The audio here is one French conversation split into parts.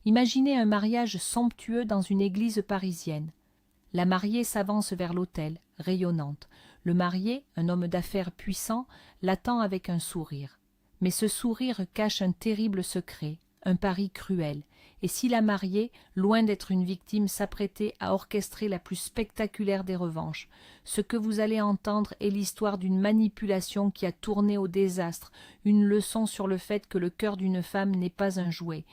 Imaginez un mariage somptueux dans une église parisienne. La mariée s'avance vers l'autel, rayonnante. Le marié, un homme d'affaires puissant, l'attend avec un sourire. Mais ce sourire cache un terrible secret, un pari cruel. Et si la mariée, loin d'être une victime, s'apprêtait à orchestrer la plus spectaculaire des revanches, ce que vous allez entendre est l'histoire d'une manipulation qui a tourné au désastre, une leçon sur le fait que le cœur d'une femme n'est pas un jouet.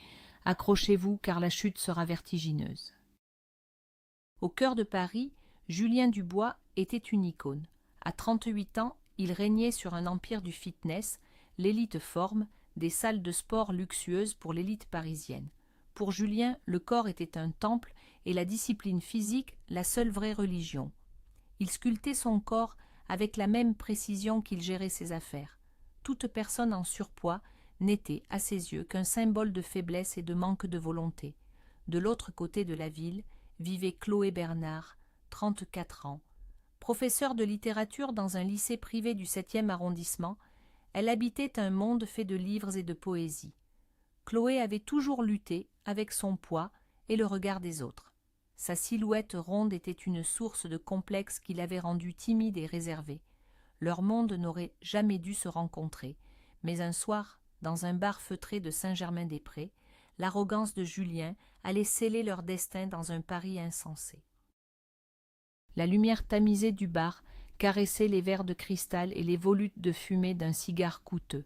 Accrochez-vous car la chute sera vertigineuse. Au cœur de Paris, Julien Dubois était une icône. À 38 ans, il régnait sur un empire du fitness, l'élite forme, des salles de sport luxueuses pour l'élite parisienne. Pour Julien, le corps était un temple et la discipline physique la seule vraie religion. Il sculptait son corps avec la même précision qu'il gérait ses affaires. Toute personne en surpoids n'était, à ses yeux, qu'un symbole de faiblesse et de manque de volonté. De l'autre côté de la ville vivait Chloé Bernard, 34 ans. Professeure de littérature dans un lycée privé du 7e arrondissement, elle habitait un monde fait de livres et de poésie. Chloé avait toujours lutté avec son poids et le regard des autres. Sa silhouette ronde était une source de complexe qui l'avait rendue timide et réservée. Leur monde n'aurait jamais dû se rencontrer, mais un soir, dans un bar feutré de Saint-Germain-des-Prés, l'arrogance de Julien allait sceller leur destin dans un pari insensé. La lumière tamisée du bar caressait les verres de cristal et les volutes de fumée d'un cigare coûteux.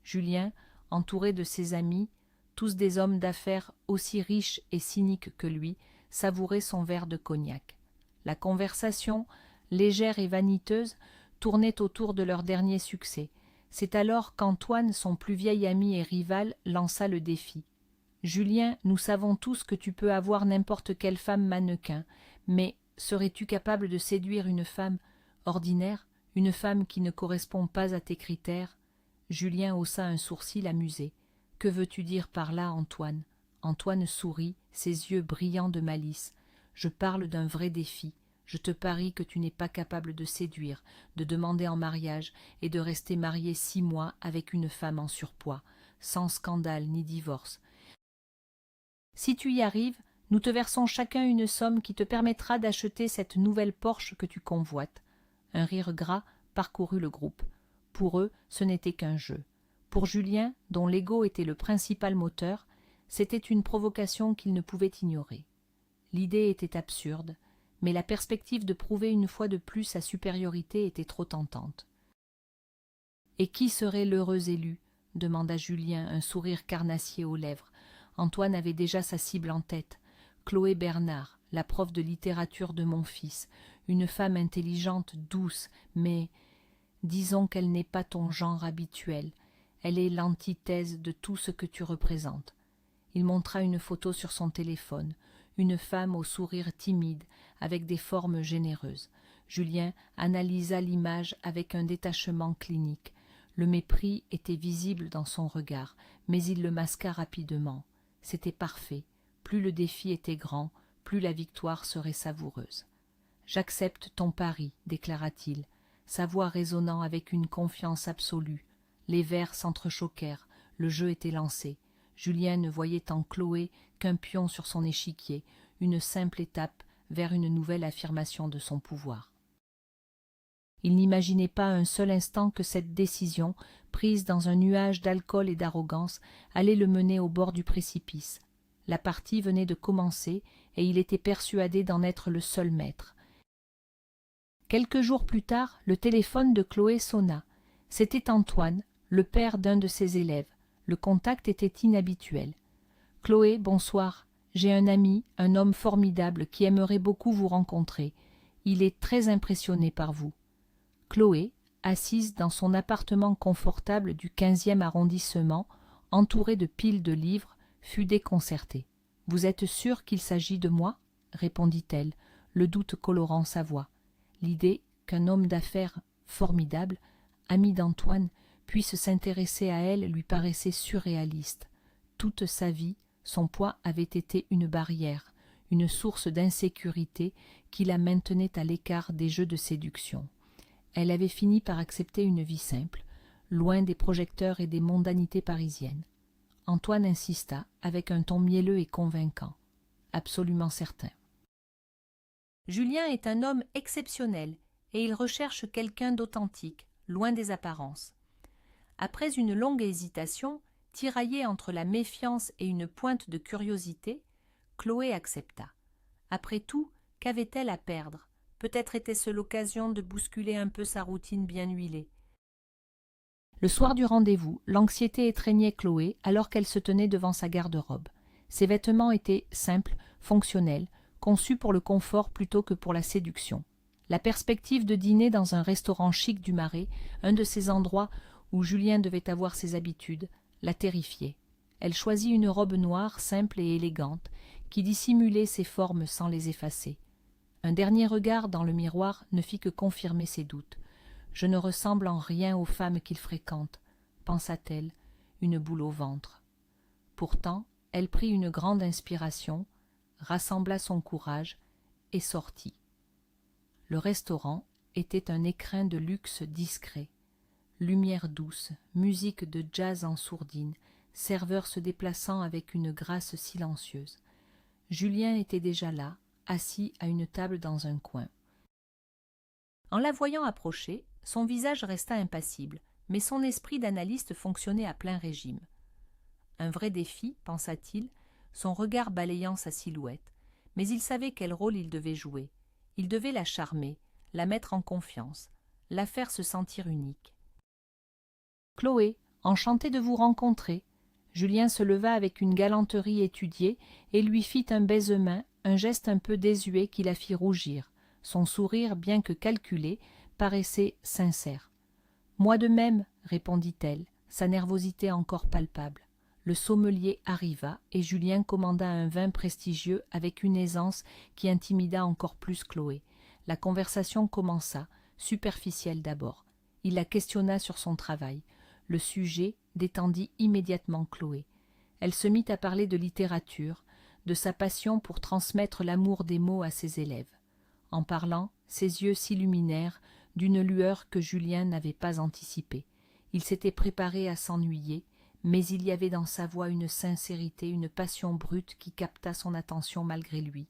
Julien, entouré de ses amis, tous des hommes d'affaires aussi riches et cyniques que lui, savourait son verre de cognac. La conversation, légère et vaniteuse, tournait autour de leur dernier succès. C'est alors qu'Antoine, son plus vieil ami et rival, lança le défi. « Julien, nous savons tous que tu peux avoir n'importe quelle femme mannequin, mais serais-tu capable de séduire une femme ordinaire, une femme qui ne correspond pas à tes critères ?» Julien haussa un sourcil amusé. « Que veux-tu dire par là, Antoine ?» Antoine sourit, ses yeux brillants de malice. « Je parle d'un vrai défi. Je te parie que tu n'es pas capable de séduire, de demander en mariage et de rester marié 6 mois avec une femme en surpoids, sans scandale ni divorce. Si tu y arrives, nous te versons chacun une somme qui te permettra d'acheter cette nouvelle Porsche que tu convoites. » Un rire gras parcourut le groupe. Pour eux, ce n'était qu'un jeu. Pour Julien, dont l'ego était le principal moteur, c'était une provocation qu'il ne pouvait ignorer. L'idée était absurde, mais la perspective de prouver une fois de plus sa supériorité était trop tentante. « Et qui serait l'heureux élu ?» demanda Julien, un sourire carnassier aux lèvres. Antoine avait déjà sa cible en tête. Chloé Bernard, la prof de littérature de mon fils, une femme intelligente, douce, mais disons qu'elle n'est pas ton genre habituel. Elle est l'antithèse de tout ce que tu représentes. Il montra une photo sur son téléphone, une femme au sourire timide, avec des formes généreuses. Julien analysa l'image avec un détachement clinique. Le mépris était visible dans son regard, mais il le masqua rapidement. C'était parfait. Plus le défi était grand, plus la victoire serait savoureuse. « J'accepte ton pari, déclara-t-il, sa voix résonnant avec une confiance absolue. Les verres s'entrechoquèrent, le jeu était lancé. Julien ne voyait en Chloé qu'un pion sur son échiquier, une simple étape vers une nouvelle affirmation de son pouvoir. Il n'imaginait pas un seul instant que cette décision, prise dans un nuage d'alcool et d'arrogance, allait le mener au bord du précipice. La partie venait de commencer et il était persuadé d'en être le seul maître. Quelques jours plus tard, le téléphone de Chloé sonna. C'était Antoine, le père d'un de ses élèves. Le contact était inhabituel. « Chloé, bonsoir. J'ai un ami, un homme formidable qui aimerait beaucoup vous rencontrer. Il est très impressionné par vous. » Chloé, assise dans son appartement confortable du 15e arrondissement, entourée de piles de livres, fut déconcertée. « Vous êtes sûr qu'il s'agit de moi ?» répondit-elle, le doute colorant sa voix. L'idée qu'un homme d'affaires formidable, ami d'Antoine, puisse s'intéresser à elle lui paraissait surréaliste. Toute sa vie, son poids avait été une barrière, une source d'insécurité qui la maintenait à l'écart des jeux de séduction. Elle avait fini par accepter une vie simple, loin des projecteurs et des mondanités parisiennes. Antoine insista, avec un ton mielleux et convaincant. Absolument certain. Julien est un homme exceptionnel, et il recherche quelqu'un d'authentique, loin des apparences. Après une longue hésitation, tiraillée entre la méfiance et une pointe de curiosité, Chloé accepta. Après tout, qu'avait-elle à perdre? Peut-être était-ce l'occasion de bousculer un peu sa routine bien huilée. Le soir du rendez-vous, l'anxiété étreignait Chloé alors qu'elle se tenait devant sa garde-robe. Ses vêtements étaient simples, fonctionnels, conçus pour le confort plutôt que pour la séduction. La perspective de dîner dans un restaurant chic du Marais, un de ces endroits où Julien devait avoir ses habitudes, la terrifiait. Elle choisit une robe noire simple et élégante, qui dissimulait ses formes sans les effacer. Un dernier regard dans le miroir ne fit que confirmer ses doutes. « Je ne ressemble en rien aux femmes qu'il fréquente, » pensa-t-elle, une boule au ventre. Pourtant, elle prit une grande inspiration, rassembla son courage et sortit. Le restaurant était un écrin de luxe discret. Lumière douce, musique de jazz en sourdine, serveur se déplaçant avec une grâce silencieuse. Julien était déjà là, assis à une table dans un coin. En la voyant approcher, son visage resta impassible, mais son esprit d'analyste fonctionnait à plein régime. Un vrai défi, pensa-t-il, son regard balayant sa silhouette, mais il savait quel rôle il devait jouer. Il devait la charmer, la mettre en confiance, la faire se sentir unique. « Chloé, enchantée de vous rencontrer. » Julien se leva avec une galanterie étudiée et lui fit un baise-main, un geste un peu désuet qui la fit rougir. Son sourire, bien que calculé, paraissait sincère. « Moi de même, » répondit-elle, sa nervosité encore palpable. Le sommelier arriva et Julien commanda un vin prestigieux avec une aisance qui intimida encore plus Chloé. La conversation commença, superficielle d'abord. Il la questionna sur son travail. Le sujet détendit immédiatement Chloé. Elle se mit à parler de littérature, de sa passion pour transmettre l'amour des mots à ses élèves. En parlant, ses yeux s'illuminèrent d'une lueur que Julien n'avait pas anticipée. Il s'était préparé à s'ennuyer, mais il y avait dans sa voix une sincérité, une passion brute qui capta son attention malgré lui.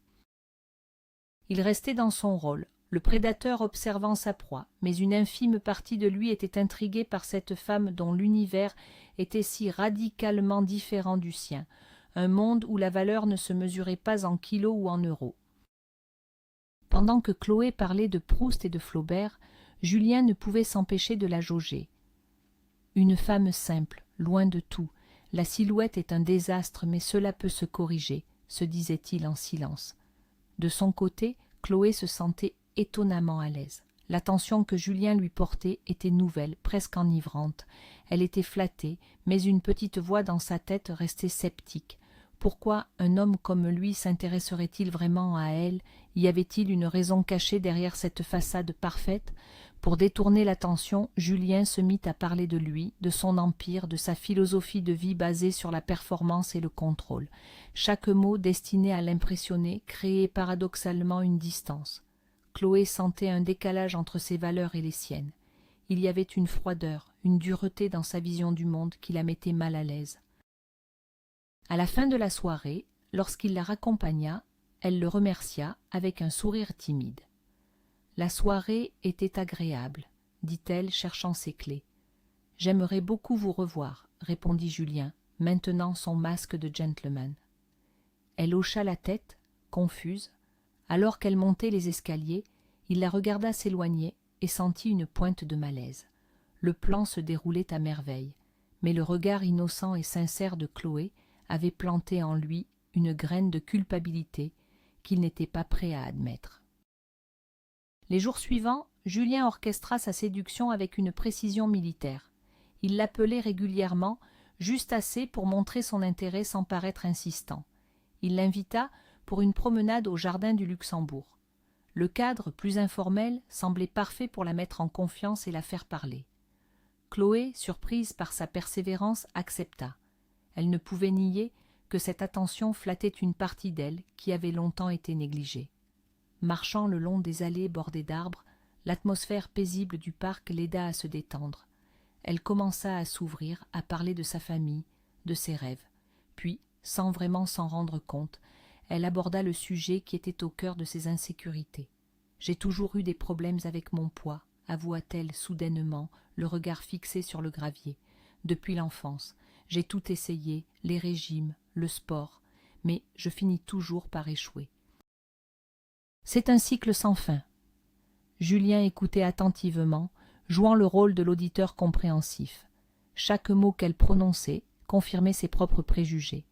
Il restait dans son rôle, le prédateur observant sa proie, mais une infime partie de lui était intriguée par cette femme dont l'univers était si radicalement différent du sien, un monde où la valeur ne se mesurait pas en kilos ou en euros. Pendant que Chloé parlait de Proust et de Flaubert, Julien ne pouvait s'empêcher de la jauger. Une femme simple, loin de tout, la silhouette est un désastre, mais cela peut se corriger, se disait-il en silence. De son côté, Chloé se sentait étonnamment à l'aise. L'attention que Julien lui portait était nouvelle, presque enivrante. Elle était flattée, mais une petite voix dans sa tête restait sceptique. Pourquoi un homme comme lui s'intéresserait-il vraiment à elle? Y avait-il une raison cachée derrière cette façade parfaite? Pour détourner l'attention, Julien se mit à parler de lui, de son empire, de sa philosophie de vie basée sur la performance et le contrôle. Chaque mot destiné à l'impressionner créait paradoxalement une distance. Chloé sentait un décalage entre ses valeurs et les siennes. Il y avait une froideur, une dureté dans sa vision du monde qui la mettait mal à l'aise. À la fin de la soirée, lorsqu'il la raccompagna, elle le remercia avec un sourire timide. « La soirée était agréable, » dit-elle, cherchant ses clés. « J'aimerais beaucoup vous revoir, » répondit Julien, maintenant son masque de gentleman. Elle hocha la tête, confuse. Alors qu'elle montait les escaliers, il la regarda s'éloigner et sentit une pointe de malaise. Le plan se déroulait à merveille, mais le regard innocent et sincère de Chloé avait planté en lui une graine de culpabilité qu'il n'était pas prêt à admettre. Les jours suivants, Julien orchestra sa séduction avec une précision militaire. Il l'appelait régulièrement, juste assez pour montrer son intérêt sans paraître insistant. Il l'invita pour une promenade au jardin du Luxembourg. Le cadre, plus informel, semblait parfait pour la mettre en confiance et la faire parler. Chloé, surprise par sa persévérance, accepta. Elle ne pouvait nier que cette attention flattait une partie d'elle qui avait longtemps été négligée. Marchant le long des allées bordées d'arbres, l'atmosphère paisible du parc l'aida à se détendre. Elle commença à s'ouvrir, à parler de sa famille, de ses rêves. Puis, sans vraiment s'en rendre compte, elle aborda le sujet qui était au cœur de ses insécurités. « J'ai toujours eu des problèmes avec mon poids », avoua-t-elle soudainement, le regard fixé sur le gravier. « Depuis l'enfance, j'ai tout essayé, les régimes, le sport, mais je finis toujours par échouer. » C'est un cycle sans fin. Julien écoutait attentivement, jouant le rôle de l'auditeur compréhensif. Chaque mot qu'elle prononçait confirmait ses propres préjugés.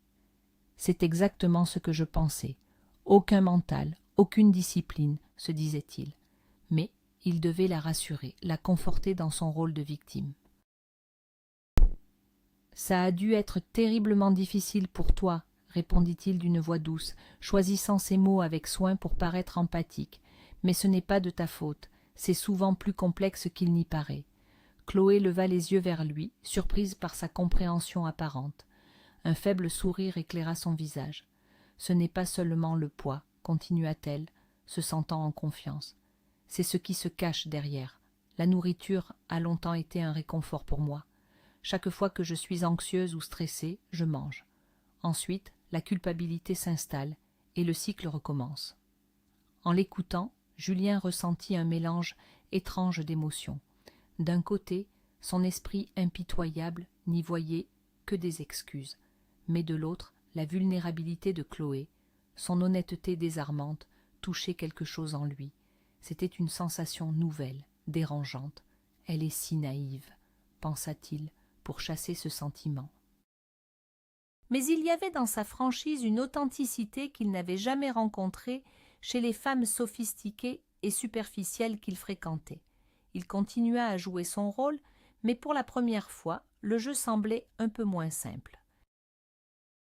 C'est exactement ce que je pensais. Aucun mental, aucune discipline, se disait-il. Mais il devait la rassurer, la conforter dans son rôle de victime. « Ça a dû être terriblement difficile pour toi, » répondit-il d'une voix douce, choisissant ses mots avec soin pour paraître empathique. « Mais ce n'est pas de ta faute, c'est souvent plus complexe qu'il n'y paraît. » Chloé leva les yeux vers lui, surprise par sa compréhension apparente. Un faible sourire éclaira son visage. « Ce n'est pas seulement le poids, » continua-t-elle, se sentant en confiance. « C'est ce qui se cache derrière. La nourriture a longtemps été un réconfort pour moi. Chaque fois que je suis anxieuse ou stressée, je mange. Ensuite, la culpabilité s'installe et le cycle recommence. » En l'écoutant, Julien ressentit un mélange étrange d'émotions. D'un côté, son esprit impitoyable n'y voyait que des excuses, mais de l'autre, la vulnérabilité de Chloé, son honnêteté désarmante, touchait quelque chose en lui. C'était une sensation nouvelle, dérangeante. « Elle est si naïve », pensa-t-il, pour chasser ce sentiment. Mais il y avait dans sa franchise une authenticité qu'il n'avait jamais rencontrée chez les femmes sophistiquées et superficielles qu'il fréquentait. Il continua à jouer son rôle, mais pour la première fois, le jeu semblait un peu moins simple.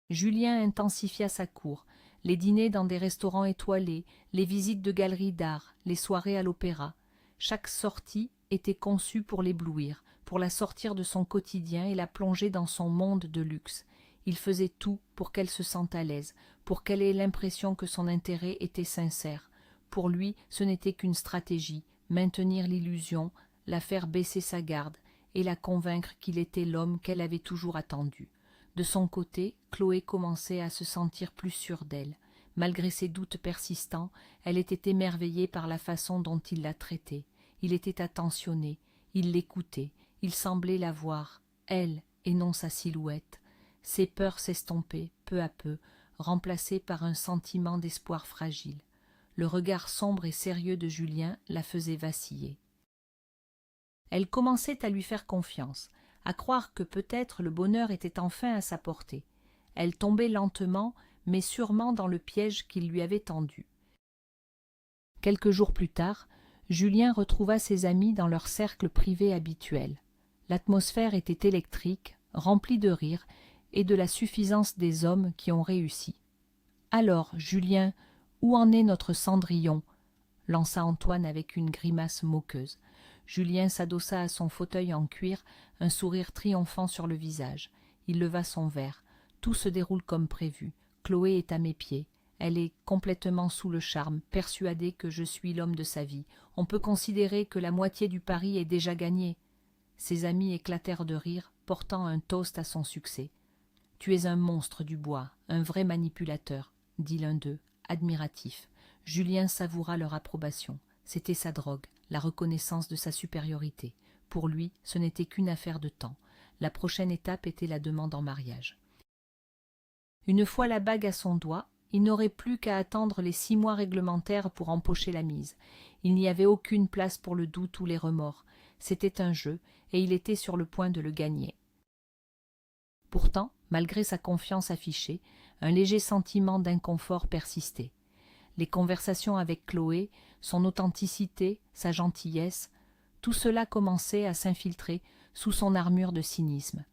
Julien intensifia sa cour, les dîners dans des restaurants étoilés, les visites de galeries d'art, les soirées à l'opéra. Chaque sortie était conçue pour l'éblouir, pour la sortir de son quotidien et la plonger dans son monde de luxe. Il faisait tout pour qu'elle se sente à l'aise, pour qu'elle ait l'impression que son intérêt était sincère. Pour lui, ce n'était qu'une stratégie, maintenir l'illusion, la faire baisser sa garde et la convaincre qu'il était l'homme qu'elle avait toujours attendu. De son côté, Chloé commençait à se sentir plus sûre d'elle. Malgré ses doutes persistants, elle était émerveillée par la façon dont il la traitait. Il était attentionné, il l'écoutait, il semblait la voir, elle et non sa silhouette. Ses peurs s'estompaient peu à peu, remplacées par un sentiment d'espoir fragile. Le regard sombre et sérieux de Julien la faisait vaciller. Elle commençait à lui faire confiance, à croire que peut-être le bonheur était enfin à sa portée. Elle tombait lentement, mais sûrement dans le piège qu'il lui avait tendu. Quelques jours plus tard, Julien retrouva ses amis dans leur cercle privé habituel. L'atmosphère était électrique, remplie de rires et de la suffisance des hommes qui ont réussi. « Alors, Julien, où en est notre Cendrillon ?» lança Antoine avec une grimace moqueuse. Julien s'adossa à son fauteuil en cuir, un sourire triomphant sur le visage. Il leva son verre. « Tout se déroule comme prévu. Chloé est à mes pieds. Elle est complètement sous le charme, persuadée que je suis l'homme de sa vie. On peut considérer que la moitié du pari est déjà gagnée. » Ses amis éclatèrent de rire, portant un toast à son succès. « Tu es un monstre du bois, un vrai manipulateur, » dit l'un d'eux, admiratif. Julien savoura leur approbation. C'était sa drogue, la reconnaissance de sa supériorité. Pour lui, ce n'était qu'une affaire de temps. La prochaine étape était la demande en mariage. Une fois la bague à son doigt, il n'aurait plus qu'à attendre les 6 mois réglementaires pour empocher la mise. Il n'y avait aucune place pour le doute ou les remords. C'était un jeu, et il était sur le point de le gagner. Pourtant, malgré sa confiance affichée, un léger sentiment d'inconfort persistait. Les conversations avec Chloé, son authenticité, sa gentillesse, tout cela commençait à s'infiltrer sous son armure de cynisme.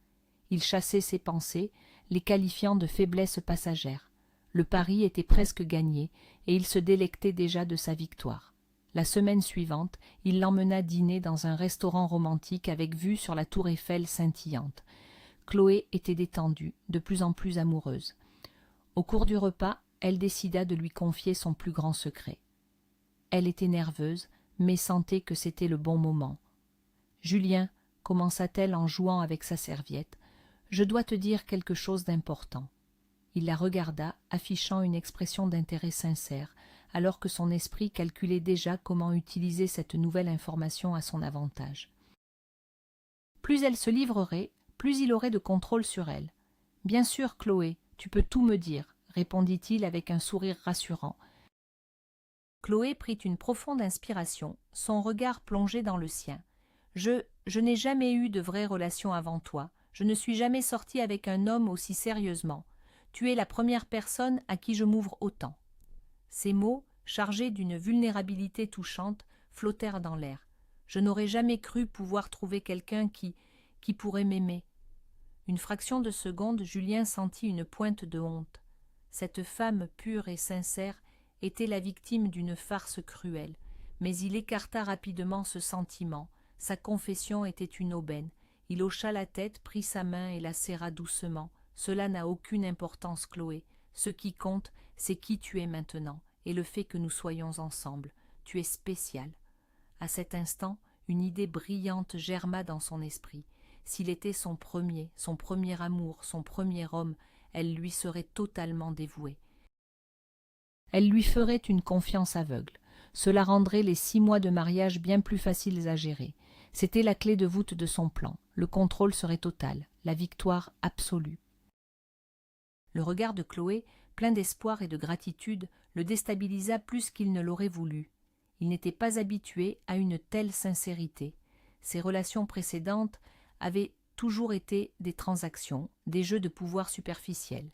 Il chassait ses pensées, les qualifiant de faiblesse passagère. Le pari était presque gagné, et il se délectait déjà de sa victoire. La semaine suivante, il l'emmena dîner dans un restaurant romantique avec vue sur la tour Eiffel scintillante. Chloé était détendue, de plus en plus amoureuse. Au cours du repas, elle décida de lui confier son plus grand secret. Elle était nerveuse, mais sentait que c'était le bon moment. « Julien, commença-t-elle en jouant avec sa serviette, Je dois te dire quelque chose d'important. » Il la regarda, affichant une expression d'intérêt sincère, alors que son esprit calculait déjà comment utiliser cette nouvelle information à son avantage. Plus elle se livrerait, plus il aurait de contrôle sur elle. « Bien sûr, Chloé, tu peux tout me dire, » répondit-il avec un sourire rassurant. Chloé prit une profonde inspiration, son regard plongé dans le sien. « Je n'ai jamais eu de vraie relation avant toi. Je ne suis jamais sortie avec un homme aussi sérieusement. Tu es la première personne à qui je m'ouvre autant. » Ces mots, chargés d'une vulnérabilité touchante, flottèrent dans l'air. Je n'aurais jamais cru pouvoir trouver quelqu'un qui pourrait m'aimer. Une fraction de seconde, Julien sentit une pointe de honte. Cette femme pure et sincère était la victime d'une farce cruelle, mais il écarta rapidement ce sentiment. Sa confession était une aubaine. Il hocha la tête, prit sa main et la serra doucement. « Cela n'a aucune importance, Chloé. Ce qui compte, c'est qui tu es maintenant, et le fait que nous soyons ensemble. Tu es spéciale. » À cet instant, une idée brillante germa dans son esprit. S'il était son premier amour, son premier homme, elle lui serait totalement dévouée. Elle lui ferait une confiance aveugle. Cela rendrait les 6 mois de mariage bien plus faciles à gérer. C'était la clé de voûte de son plan. Le contrôle serait total, la victoire absolue. Le regard de Chloé, plein d'espoir et de gratitude, le déstabilisa plus qu'il ne l'aurait voulu. Il n'était pas habitué à une telle sincérité. Ses relations précédentes avaient toujours été des transactions, des jeux de pouvoir superficiels.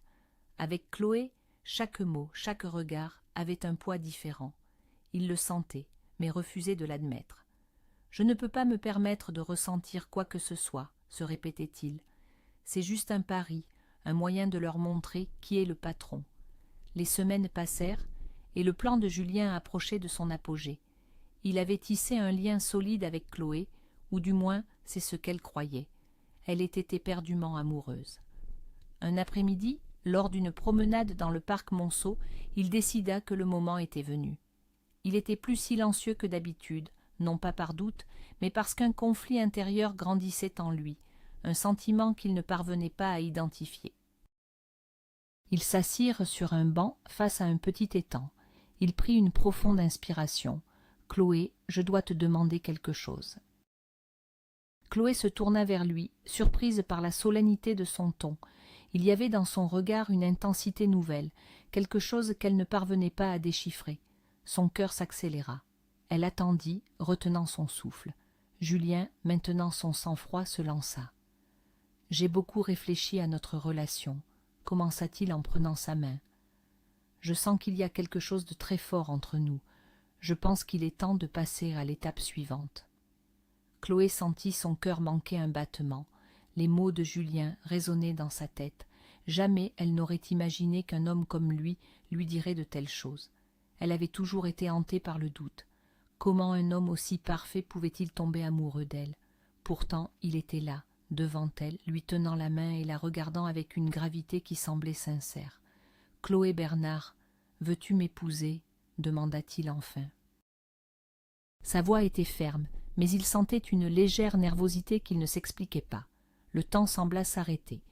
Avec Chloé, chaque mot, chaque regard avait un poids différent. Il le sentait, mais refusait de l'admettre. « Je ne peux pas me permettre de ressentir quoi que ce soit, » se répétait-il. « C'est juste un pari, un moyen de leur montrer qui est le patron. » Les semaines passèrent, et le plan de Julien approchait de son apogée. Il avait tissé un lien solide avec Chloé, ou du moins c'est ce qu'elle croyait. Elle était éperdument amoureuse. Un après-midi, lors d'une promenade dans le parc Monceau, il décida que le moment était venu. Il était plus silencieux que d'habitude, non pas par doute, mais parce qu'un conflit intérieur grandissait en lui, un sentiment qu'il ne parvenait pas à identifier. Ils s'assirent sur un banc face à un petit étang. Il prit une profonde inspiration. « Chloé, je dois te demander quelque chose. » Chloé se tourna vers lui, surprise par la solennité de son ton. Il y avait dans son regard une intensité nouvelle, quelque chose qu'elle ne parvenait pas à déchiffrer. Son cœur s'accéléra. Elle attendit, retenant son souffle. Julien, maintenant son sang-froid, se lança. « J'ai beaucoup réfléchi à notre relation, » commença-t-il en prenant sa main. « Je sens qu'il y a quelque chose de très fort entre nous. Je pense qu'il est temps de passer à l'étape suivante. » Chloé sentit son cœur manquer un battement. Les mots de Julien résonnaient dans sa tête. Jamais elle n'aurait imaginé qu'un homme comme lui dirait de telles choses. Elle avait toujours été hantée par le doute. Comment un homme aussi parfait pouvait-il tomber amoureux d'elle? Pourtant, il était là, devant elle, lui tenant la main et la regardant avec une gravité qui semblait sincère. « Chloé Bernard, veux-tu m'épouser ?» demanda-t-il enfin. Sa voix était ferme, mais il sentait une légère nervosité qu'il ne s'expliquait pas. Le temps sembla s'arrêter.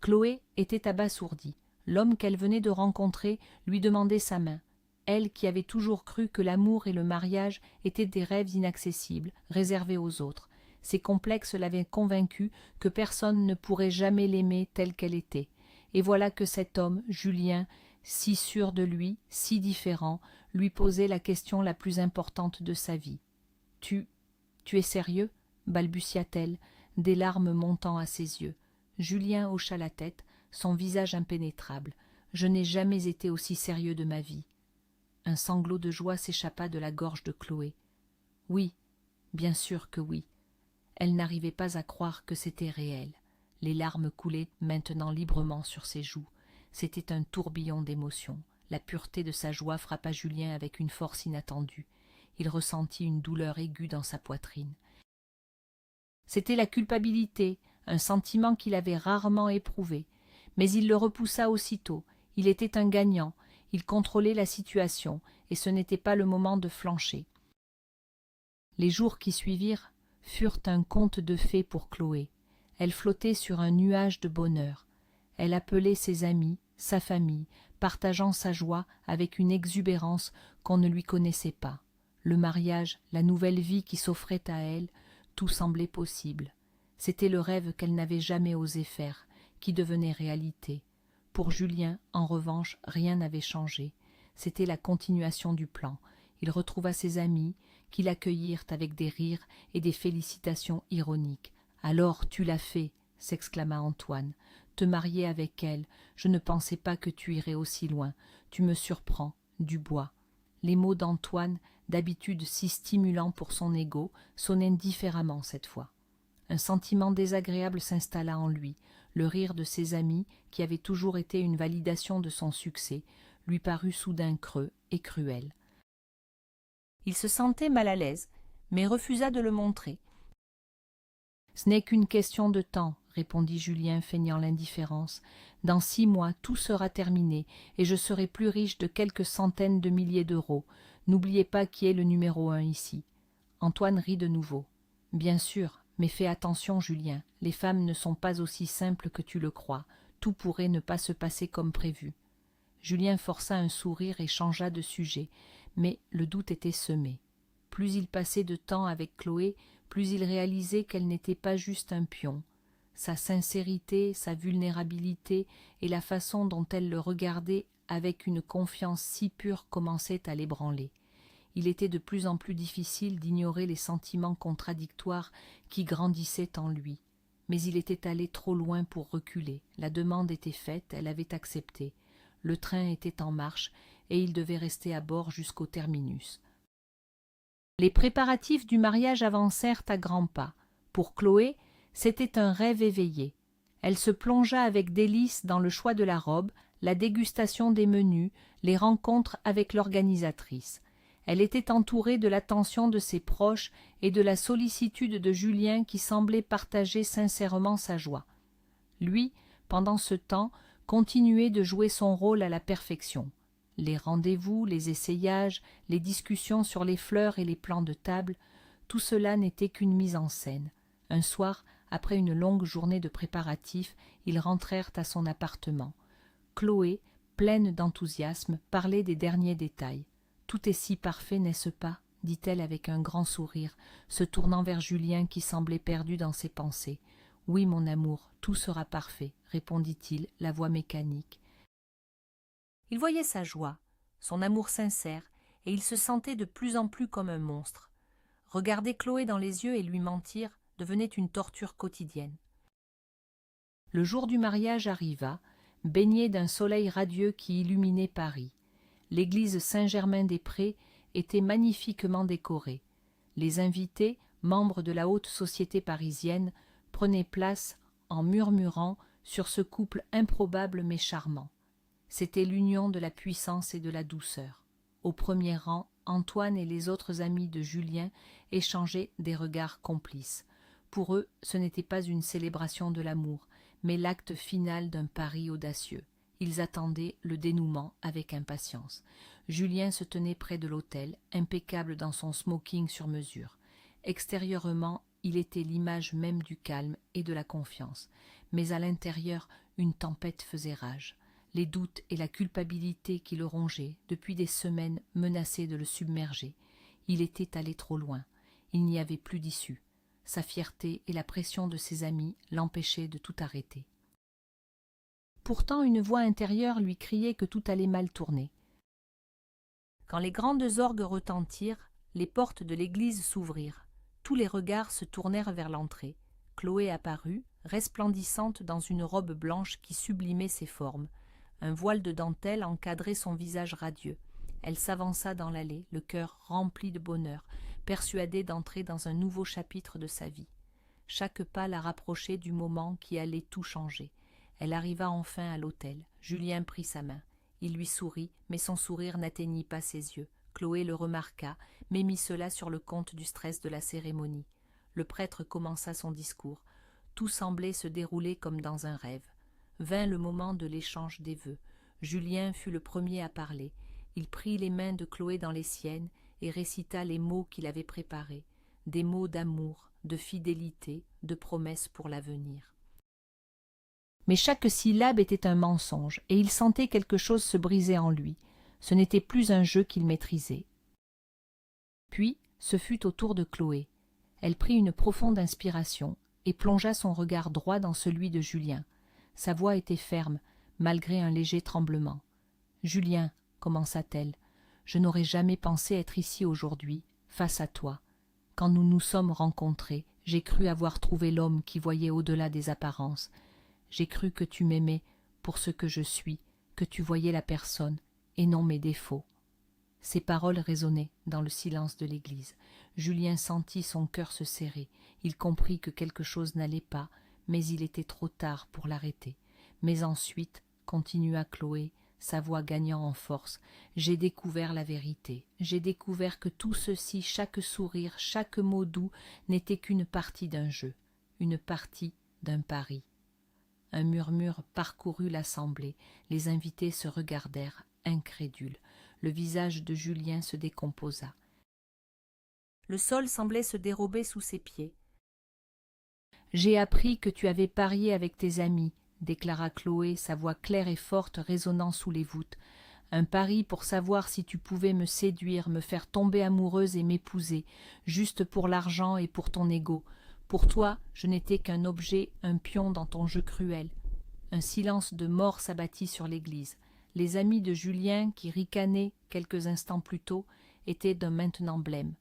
Chloé était abasourdie. L'homme qu'elle venait de rencontrer lui demandait sa main. Elle qui avait toujours cru que l'amour et le mariage étaient des rêves inaccessibles, réservés aux autres. Ses complexes l'avaient convaincue que personne ne pourrait jamais l'aimer telle qu'elle était. Et voilà que cet homme, Julien, si sûr de lui, si différent, lui posait la question la plus importante de sa vie. « Tu es sérieux ?» balbutia-t-elle, des larmes montant à ses yeux. Julien hocha la tête, son visage impénétrable. « Je n'ai jamais été aussi sérieux de ma vie. » Un sanglot de joie s'échappa de la gorge de Chloé. « Oui, bien sûr que oui. » Elle n'arrivait pas à croire que c'était réel. Les larmes coulaient maintenant librement sur ses joues. C'était un tourbillon d'émotions. La pureté de sa joie frappa Julien avec une force inattendue. Il ressentit une douleur aiguë dans sa poitrine. C'était la culpabilité, un sentiment qu'il avait rarement éprouvé. Mais il le repoussa aussitôt. Il était un gagnant, il contrôlait la situation, et ce n'était pas le moment de flancher. Les jours qui suivirent furent un conte de fées pour Chloé. Elle flottait sur un nuage de bonheur. Elle appelait ses amis, sa famille, partageant sa joie avec une exubérance qu'on ne lui connaissait pas. Le mariage, la nouvelle vie qui s'offrait à elle, tout semblait possible. C'était le rêve qu'elle n'avait jamais osé faire, qui devenait réalité. Pour Julien, en revanche, rien n'avait changé. C'était la continuation du plan. Il retrouva ses amis, qui l'accueillirent avec des rires et des félicitations ironiques. « Alors, tu l'as fait !» s'exclama Antoine. « Te marier avec elle, je ne pensais pas que tu irais aussi loin. Tu me surprends, Dubois. » Les mots d'Antoine, d'habitude si stimulants pour son ego, sonnaient différemment cette fois. Un sentiment désagréable s'installa en lui. Le rire de ses amis, qui avait toujours été une validation de son succès, lui parut soudain creux et cruel. Il se sentait mal à l'aise, mais refusa de le montrer. « Ce n'est qu'une question de temps, » répondit Julien, feignant l'indifférence. « Dans 6 mois, tout sera terminé, et je serai plus riche de quelques centaines de milliers d'euros. N'oubliez pas qui est le numéro 1 ici. » Antoine rit de nouveau. « Bien sûr, mais fais attention, Julien, les femmes ne sont pas aussi simples que tu le crois. Tout pourrait ne pas se passer comme prévu. » Julien força un sourire et changea de sujet, mais le doute était semé. Plus il passait de temps avec Chloé, plus il réalisait qu'elle n'était pas juste un pion. Sa sincérité, sa vulnérabilité et la façon dont elle le regardait avec une confiance si pure commençaient à l'ébranler. Il était de plus en plus difficile d'ignorer les sentiments contradictoires qui grandissaient en lui. Mais il était allé trop loin pour reculer. La demande était faite, elle avait accepté. Le train était en marche et il devait rester à bord jusqu'au terminus. Les préparatifs du mariage avancèrent à grands pas. Pour Chloé, c'était un rêve éveillé. Elle se plongea avec délice dans le choix de la robe, la dégustation des menus, les rencontres avec l'organisatrice. Elle était entourée de l'attention de ses proches et de la sollicitude de Julien qui semblait partager sincèrement sa joie. Lui, pendant ce temps, continuait de jouer son rôle à la perfection. Les rendez-vous, les essayages, les discussions sur les fleurs et les plans de table, tout cela n'était qu'une mise en scène. Un soir, après une longue journée de préparatifs, ils rentrèrent à son appartement. Chloé, pleine d'enthousiasme, parlait des derniers détails. « Tout est si parfait, n'est-ce pas ?» dit-elle avec un grand sourire, se tournant vers Julien qui semblait perdu dans ses pensées. « Oui, mon amour, tout sera parfait, » répondit-il, la voix mécanique. Il voyait sa joie, son amour sincère, et il se sentait de plus en plus comme un monstre. Regarder Chloé dans les yeux et lui mentir devenait une torture quotidienne. Le jour du mariage arriva, baigné d'un soleil radieux qui illuminait Paris. L'église Saint-Germain-des-Prés était magnifiquement décorée. Les invités, membres de la haute société parisienne, prenaient place en murmurant sur ce couple improbable mais charmant. C'était l'union de la puissance et de la douceur. Au premier rang, Antoine et les autres amis de Julien échangeaient des regards complices. Pour eux, ce n'était pas une célébration de l'amour, mais l'acte final d'un pari audacieux. Ils attendaient le dénouement avec impatience. Julien se tenait près de l'autel, impeccable dans son smoking sur mesure. Extérieurement, il était l'image même du calme et de la confiance, mais à l'intérieur, une tempête faisait rage. Les doutes et la culpabilité qui le rongeaient depuis des semaines menaçaient de le submerger. Il était allé trop loin. Il n'y avait plus d'issue. Sa fierté et la pression de ses amis l'empêchaient de tout arrêter. Pourtant, une voix intérieure lui criait que tout allait mal tourner. Quand les grandes orgues retentirent, les portes de l'église s'ouvrirent. Tous les regards se tournèrent vers l'entrée. Chloé apparut, resplendissante dans une robe blanche qui sublimait ses formes. Un voile de dentelle encadrait son visage radieux. Elle s'avança dans l'allée, le cœur rempli de bonheur, persuadée d'entrer dans un nouveau chapitre de sa vie. Chaque pas la rapprochait du moment qui allait tout changer. Elle arriva enfin à l'autel. Julien prit sa main. Il lui sourit, mais son sourire n'atteignit pas ses yeux. Chloé le remarqua, mais mit cela sur le compte du stress de la cérémonie. Le prêtre commença son discours. Tout semblait se dérouler comme dans un rêve. Vint le moment de l'échange des vœux. Julien fut le premier à parler. Il prit les mains de Chloé dans les siennes et récita les mots qu'il avait préparés. Des mots d'amour, de fidélité, de promesses pour l'avenir. Mais chaque syllabe était un mensonge, et il sentait quelque chose se briser en lui. Ce n'était plus un jeu qu'il maîtrisait. Puis, ce fut au tour de Chloé. Elle prit une profonde inspiration et plongea son regard droit dans celui de Julien. Sa voix était ferme, malgré un léger tremblement. « Julien, commença-t-elle, je n'aurais jamais pensé être ici aujourd'hui, face à toi. Quand nous nous sommes rencontrés, j'ai cru avoir trouvé l'homme qui voyait au-delà des apparences. J'ai cru que tu m'aimais pour ce que je suis, que tu voyais la personne, et non mes défauts. » Ces paroles résonnaient dans le silence de l'église. Julien sentit son cœur se serrer. Il comprit que quelque chose n'allait pas, mais il était trop tard pour l'arrêter. Mais ensuite, continua Chloé, sa voix gagnant en force, j'ai découvert la vérité. J'ai découvert que tout ceci, chaque sourire, chaque mot doux, n'était qu'une partie d'un jeu, une partie d'un pari. Un murmure parcourut l'assemblée. Les invités se regardèrent, incrédules. Le visage de Julien se décomposa. Le sol semblait se dérober sous ses pieds. « J'ai appris que tu avais parié avec tes amis, » déclara Chloé, sa voix claire et forte résonnant sous les voûtes. « Un pari pour savoir si tu pouvais me séduire, me faire tomber amoureuse et m'épouser, juste pour l'argent et pour ton ego. Pour toi, je n'étais qu'un objet, un pion dans ton jeu cruel. » Un silence de mort s'abattit sur l'église. Les amis de Julien, qui ricanaient quelques instants plus tôt, étaient d'un maintenant blême.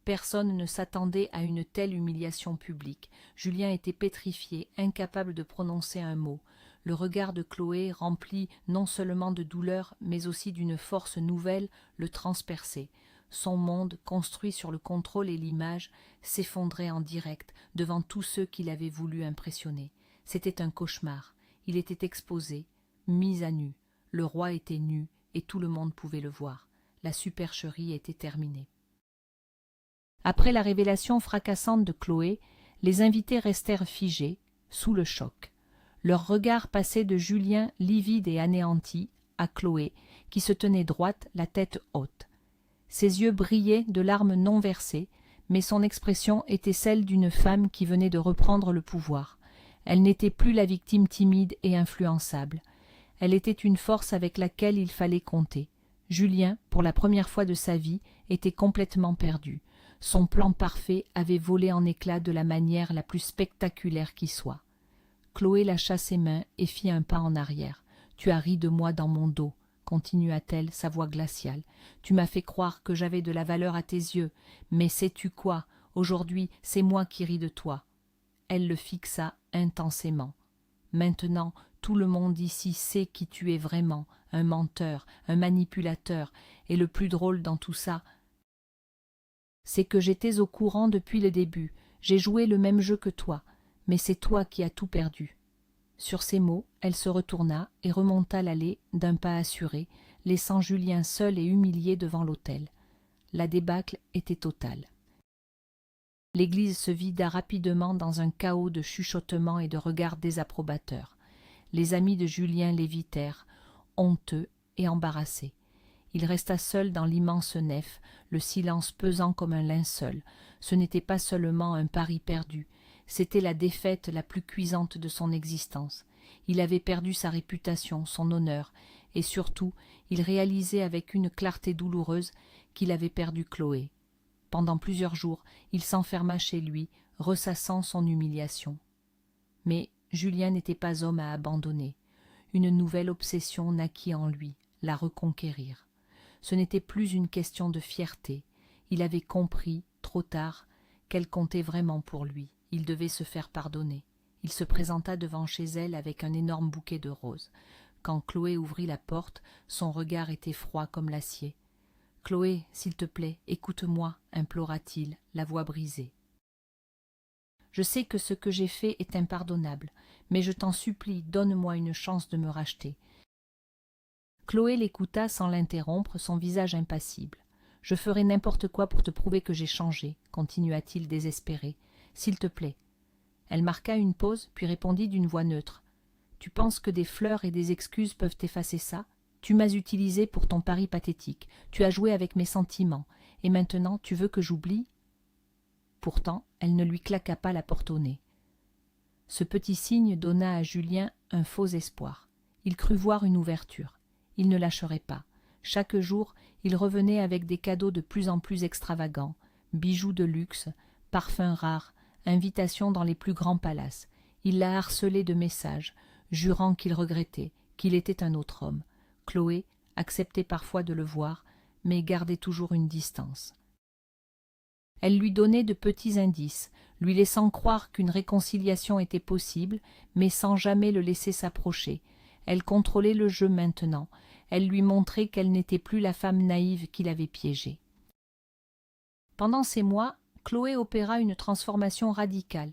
Personne ne s'attendait à une telle humiliation publique. Julien était pétrifié, incapable de prononcer un mot. Le regard de Chloé, rempli non seulement de douleur, mais aussi d'une force nouvelle, le transperçait. Son monde, construit sur le contrôle et l'image, s'effondrait en direct devant tous ceux qu'il avait voulu impressionner. C'était un cauchemar. Il était exposé, mis à nu. Le roi était nu, et tout le monde pouvait le voir. La supercherie était terminée. Après la révélation fracassante de Chloé, les invités restèrent figés, sous le choc. Leurs regards passaient de Julien livide et anéanti à Chloé, qui se tenait droite, la tête haute. Ses yeux brillaient de larmes non versées, mais son expression était celle d'une femme qui venait de reprendre le pouvoir. Elle n'était plus la victime timide et influençable. Elle était une force avec laquelle il fallait compter. Julien, pour la première fois de sa vie, était complètement perdu. Son plan parfait avait volé en éclats de la manière la plus spectaculaire qui soit. Chloé lâcha ses mains et fit un pas en arrière. « Tu as ri de moi dans mon dos, » continua-t-elle, sa voix glaciale. « Tu m'as fait croire que j'avais de la valeur à tes yeux. Mais sais-tu quoi? Aujourd'hui, c'est moi qui ris de toi. » Elle le fixa intensément. « Maintenant, tout le monde ici sait qui tu es vraiment, un menteur, un manipulateur, et le plus drôle dans tout ça, c'est que j'étais au courant depuis le début. J'ai joué le même jeu que toi, mais c'est toi qui as tout perdu. » Sur ces mots, elle se retourna et remonta l'allée d'un pas assuré, laissant Julien seul et humilié devant l'autel. La débâcle était totale. L'église se vida rapidement dans un chaos de chuchotements et de regards désapprobateurs. Les amis de Julien l'évitèrent, honteux et embarrassés. Il resta seul dans l'immense nef, le silence pesant comme un linceul. Ce n'était pas seulement un pari perdu, c'était la défaite la plus cuisante de son existence. Il avait perdu sa réputation, son honneur, et surtout, il réalisait avec une clarté douloureuse qu'il avait perdu Chloé. Pendant plusieurs jours, il s'enferma chez lui, ressassant son humiliation. Mais Julien n'était pas homme à abandonner. Une nouvelle obsession naquit en lui, la reconquérir. Ce n'était plus une question de fierté. Il avait compris, trop tard, qu'elle comptait vraiment pour lui. Il devait se faire pardonner. Il se présenta devant chez elle avec un énorme bouquet de roses. Quand Chloé ouvrit la porte, son regard était froid comme l'acier. « Chloé, s'il te plaît, écoute-moi, » implora-t-il, la voix brisée. « Je sais que ce que j'ai fait est impardonnable, mais je t'en supplie, donne-moi une chance de me racheter. » Chloé l'écouta sans l'interrompre, son visage impassible. « Je ferai n'importe quoi pour te prouver que j'ai changé, » continua-t-il désespéré. « S'il te plaît. » Elle marqua une pause, puis répondit d'une voix neutre. « Tu penses que des fleurs et des excuses peuvent effacer ça? Tu m'as utilisé pour ton pari pathétique. Tu as joué avec mes sentiments. Et maintenant, tu veux que j'oublie ?» Pourtant, elle ne lui claqua pas la porte au nez. Ce petit signe donna à Julien un faux espoir. Il crut voir une ouverture. Il ne lâcherait pas. Chaque jour, il revenait avec des cadeaux de plus en plus extravagants, bijoux de luxe, parfums rares, invitations dans les plus grands palaces. Il la harcelait de messages, jurant qu'il regrettait, qu'il était un autre homme. Chloé acceptait parfois de le voir, mais gardait toujours une distance. Elle lui donnait de petits indices, lui laissant croire qu'une réconciliation était possible, mais sans jamais le laisser s'approcher. Elle contrôlait le jeu maintenant. Elle lui montrait qu'elle n'était plus la femme naïve qu'il avait piégée. Pendant ces mois, Chloé opéra une transformation radicale.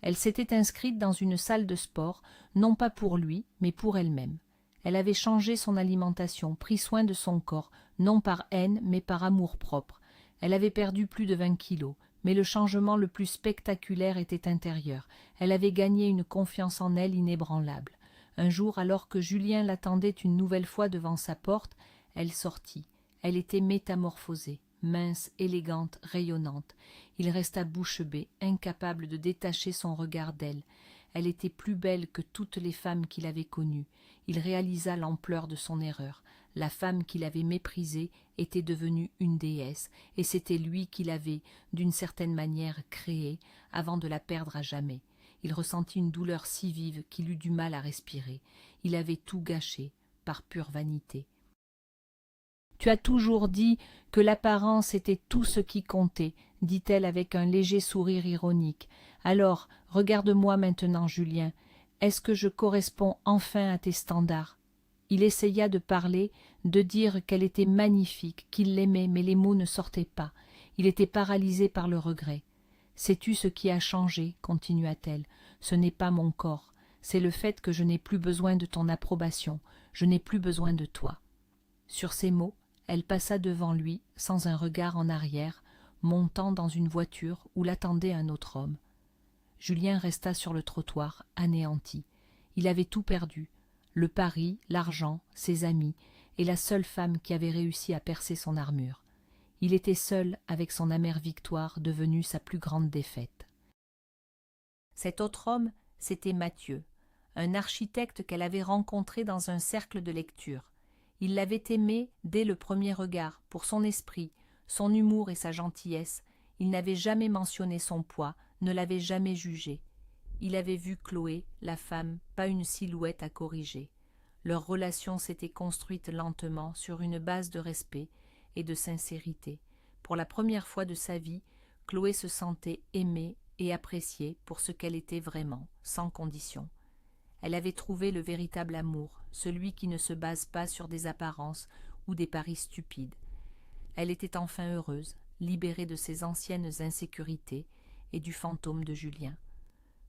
Elle s'était inscrite dans une salle de sport, non pas pour lui, mais pour elle-même. Elle avait changé son alimentation, pris soin de son corps, non par haine, mais par amour-propre. Elle avait perdu plus de 20 kilos, mais le changement le plus spectaculaire était intérieur. Elle avait gagné une confiance en elle inébranlable. Un jour, alors que Julien l'attendait une nouvelle fois devant sa porte, elle sortit. Elle était métamorphosée, mince, élégante, rayonnante. Il resta bouche bée, incapable de détacher son regard d'elle. Elle était plus belle que toutes les femmes qu'il avait connues. Il réalisa l'ampleur de son erreur. La femme qu'il avait méprisée était devenue une déesse, et c'était lui qui l'avait, d'une certaine manière, créée, avant de la perdre à jamais. Il ressentit une douleur si vive qu'il eut du mal à respirer. Il avait tout gâché, par pure vanité. « Tu as toujours dit que l'apparence était tout ce qui comptait, dit-elle avec un léger sourire ironique. Alors, regarde-moi maintenant, Julien. Est-ce que je corresponds enfin à tes standards ?» Il essaya de parler, de dire qu'elle était magnifique, qu'il l'aimait, mais les mots ne sortaient pas. Il était paralysé par le regret. « Sais-tu ce qui a changé ?» continua-t-elle. « Ce n'est pas mon corps, c'est le fait que je n'ai plus besoin de ton approbation, je n'ai plus besoin de toi. » Sur ces mots, elle passa devant lui, sans un regard en arrière, montant dans une voiture où l'attendait un autre homme. Julien resta sur le trottoir, anéanti. Il avait tout perdu, le pari, l'argent, ses amis, et la seule femme qui avait réussi à percer son armure. Il était seul avec son amère victoire devenue sa plus grande défaite. Cet autre homme, c'était Mathieu, un architecte qu'elle avait rencontré dans un cercle de lecture. Il l'avait aimé dès le premier regard, pour son esprit, son humour et sa gentillesse. Il n'avait jamais mentionné son poids, ne l'avait jamais jugé. Il avait vu Chloé, la femme, pas une silhouette à corriger. Leur relation s'était construite lentement sur une base de respect et de sincérité. Pour la première fois de sa vie, Chloé se sentait aimée et appréciée pour ce qu'elle était vraiment, sans condition. Elle avait trouvé le véritable amour, celui qui ne se base pas sur des apparences ou des paris stupides. Elle était enfin heureuse, libérée de ses anciennes insécurités et du fantôme de Julien.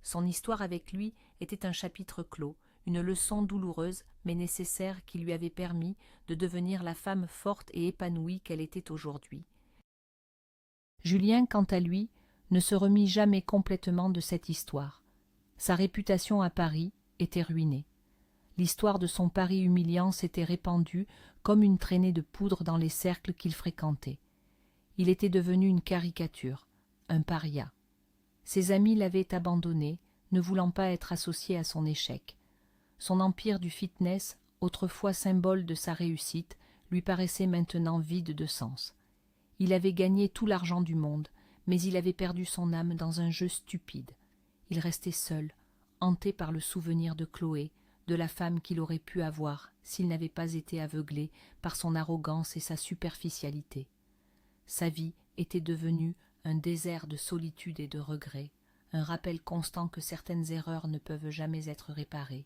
Son histoire avec lui était un chapitre clos, une leçon douloureuse mais nécessaire qui lui avait permis de devenir la femme forte et épanouie qu'elle était aujourd'hui. Julien, quant à lui, ne se remit jamais complètement de cette histoire. Sa réputation à Paris était ruinée. L'histoire de son Paris humiliant s'était répandue comme une traînée de poudre dans les cercles qu'il fréquentait. Il était devenu une caricature, un paria. Ses amis l'avaient abandonné, ne voulant pas être associés à son échec. Son empire du fitness, autrefois symbole de sa réussite, lui paraissait maintenant vide de sens. Il avait gagné tout l'argent du monde, mais il avait perdu son âme dans un jeu stupide. Il restait seul, hanté par le souvenir de Chloé, de la femme qu'il aurait pu avoir s'il n'avait pas été aveuglé par son arrogance et sa superficialité. Sa vie était devenue un désert de solitude et de regrets, un rappel constant que certaines erreurs ne peuvent jamais être réparées.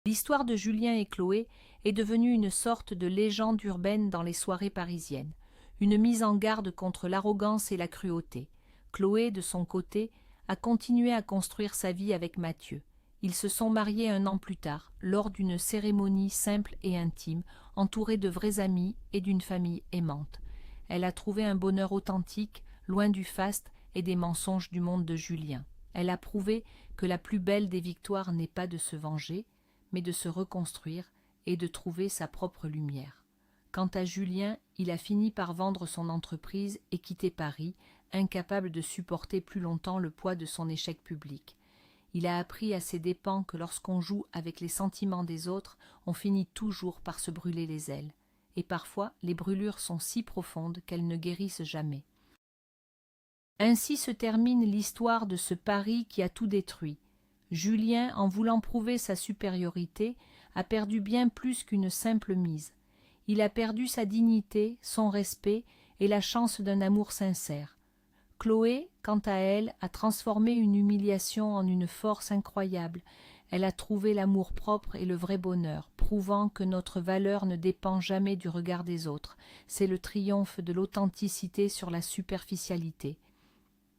L'histoire de Julien et Chloé est devenue une sorte de légende urbaine dans les soirées parisiennes, une mise en garde contre l'arrogance et la cruauté. Chloé, de son côté, a continué à construire sa vie avec Mathieu. Ils se sont mariés 1 an plus tard, lors d'une cérémonie simple et intime, entourée de vrais amis et d'une famille aimante. Elle a trouvé un bonheur authentique, loin du faste et des mensonges du monde de Julien. Elle a prouvé que la plus belle des victoires n'est pas de se venger, mais de se reconstruire et de trouver sa propre lumière. Quant à Julien, il a fini par vendre son entreprise et quitter Paris, incapable de supporter plus longtemps le poids de son échec public. Il a appris à ses dépens que lorsqu'on joue avec les sentiments des autres, on finit toujours par se brûler les ailes. Et parfois, les brûlures sont si profondes qu'elles ne guérissent jamais. Ainsi se termine l'histoire de ce pari qui a tout détruit. Julien, en voulant prouver sa supériorité, a perdu bien plus qu'une simple mise. Il a perdu sa dignité, son respect et la chance d'un amour sincère. Chloé, quant à elle, a transformé une humiliation en une force incroyable. Elle a trouvé l'amour-propre et le vrai bonheur, prouvant que notre valeur ne dépend jamais du regard des autres. C'est le triomphe de l'authenticité sur la superficialité.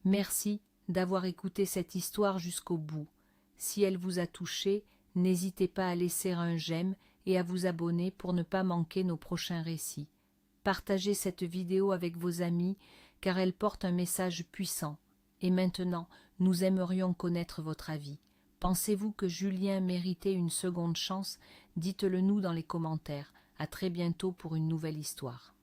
Merci d'avoir écouté cette histoire jusqu'au bout. Si elle vous a touché, n'hésitez pas à laisser un j'aime et à vous abonner pour ne pas manquer nos prochains récits. Partagez cette vidéo avec vos amis car elle porte un message puissant. Et maintenant, nous aimerions connaître votre avis. Pensez-vous que Julien méritait une seconde chance? Dites-le nous dans les commentaires. À très bientôt pour une nouvelle histoire.